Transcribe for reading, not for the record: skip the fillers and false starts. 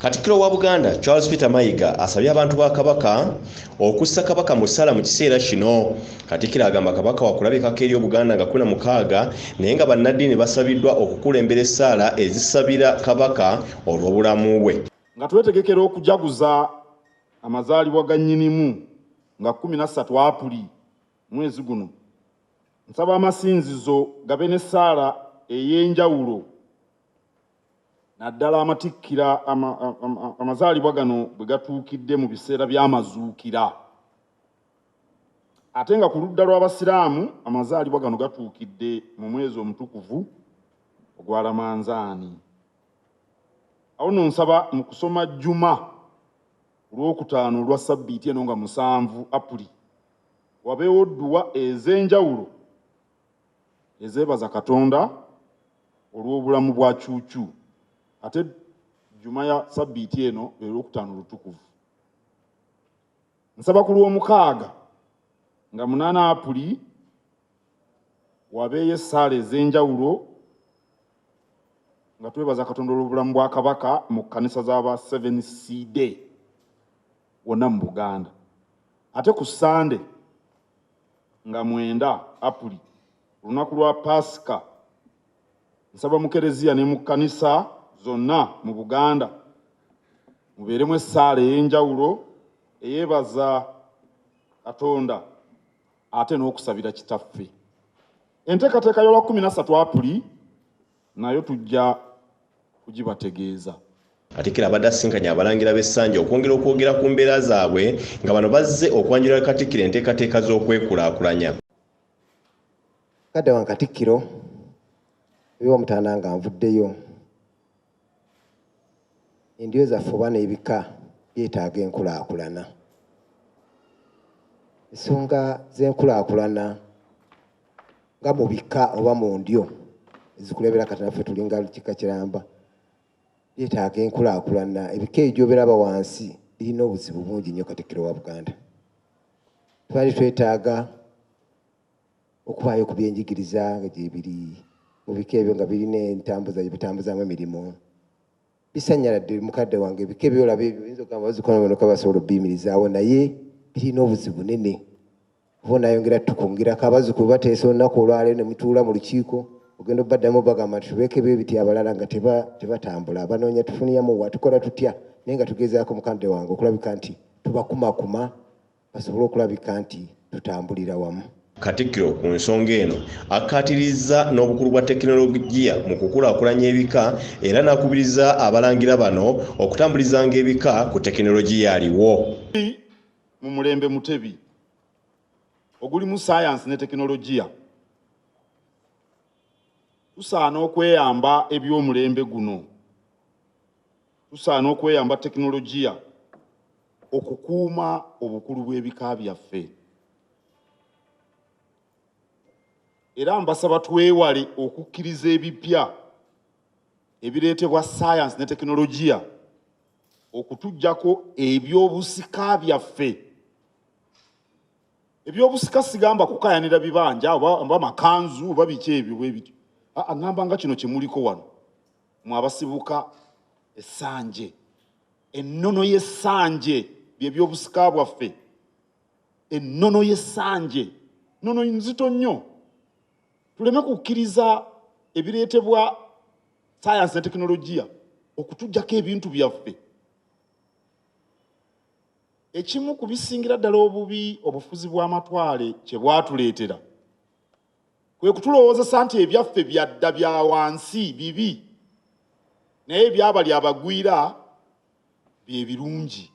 Katikkiro wa Buganda Charles Peter Mayiga asabye abantu ba Kabaka okussa Kabaka mu ssala mu kiseera kino. Katikkiro agamba Kabaka wakulabikako eri Buganda nga 16 naye nga bannaddiini basabiddwa okukulembera essaala ezisabira Kabaka olw'obulamu bwe. Nga twetegekera okujaguza amazaalibwa ga nnyinimu nga 13 Apuli mwezi guno, nsaba amasinzizo gabe n'essaala ey'enjawulo naddala amatikkira amazaalibwa gano bwe gatuukidde mu biseera by'amazuukira. Ate nga ku ludda lw'Abasiraamu amazaalibwa gano gatuukidde mu mwezi omutukuvu ogwa Ramanzaani. Awo nno nsaba mu kusoma Juma olwokutaano olwa Ssabbiiti eno nga 7 Apuli wabeewo dduwa ez'enjawulo ezeebaza Katonda olw'obulamu bwa Cuucu. Ate Juma ya Ssabbiiti eno olwokutaano lutukuvu. Nsaba ku lw'omukaaga nga 8 Apuli wabeeyo essaala ez'enjawulo nga twebaza Katonda olw'obulamu bwa Kabaka mu kkanisa z'aba 7CD wonna mu Buganda. Ate ku Sande nga 9 Apuli olunaku lwa Pasika, nsaba mu Kereziya ne mu kkanisa zonna mu Buganda mubeeremu essaala ey'enjawulo eyeebaza Katonda ate n'okusabira Kitaffe. Enteekateeka y'olwa 13 Apuli nayo tujja kugibategeeza. Katikkiro abadde asisinkanye abalangira b'essanje okwongera okwogera ku mbeera zaabwe nga bano bazze okwanjula Katikkiro enteekateeka z'okwekulaakulanya. Kadde wa Katikkiro eby'omutaana nga nvuddeyo, endiyo zaffe oba n'ebika byetaaga enkulaakulana. Ensonga z'enkulaakulana nga mu bika oba mu ndyo ezikulabira kati naffe tulinga Lukiika Kiramba byetaaga enkulaakulana. Ebika ebyo by'oberaba wansi birina obuzibu bungi nnyo. Katikkiro wa Buganda twali twetaaga okubaayo ku byenjigiriza nga gye biri mu bika ebyo nga birina entambuza gye bitambuzaamu emirimu. Bisanyaladde mukadde wange ebika ebyo olaba ebyo oyinza okugamba bazikononoka basobola obbiyimirizaawo, naye birina obuzibu bunene. Oba nayongera tukungirako abazzukulu bateesa olunaku olwaleero ne mutuula mu lukiiko ogenda obbaddamu bagamba nti tubeeko ebyo ebiti abalala nga tebatambula, abanoonya tufuniyamu wa tukola tutya, naye nga tugezaako mukadde wange okulabika nti tubakumakuma basobole okulabika nti tutambulira wamu. Katikkiro ku nsonga eno akkaatirizza n'obukulu bwa tekinologiya mu kukulaakulanya ebika era n'akubiriza abalangira bano okutambulizanga ebika ku tekinologiya aliwo. Mu mulembe mutebi ogulimu science ne tekinologiya, tusaana okweyamba eby'omulembe guno, tusaana okweyamba tekinologiya okukuuma obukulu bw'ebika byaffe. Era mbasaba twewale okukkiriza ebipya ebireetebwa science ne tekinologiya okutuggyako ebyobusika byaffe. Ebyobusika sigamba kukayanira bibanja oba makanzu oba biki ebyo bwe bityo. Ngamba nga kino kyemuliko wano mwe abasibuka essanje, ennono y'essanje bye byobusika bwaffe. Ennono y'essanje nnono nzito nnyo. Tuleme kukkiriza ebireetebwa science ne tekinologiya okutuggyako ebintu byaffe. Ekimu ku bisingira ddala obubi obufuzi bw'amatwale kye bwatuleetera kwe kutulowoozesa nti ebyaffe byadda bya wansi bibi, naye ebyabali abagwira bye birungi.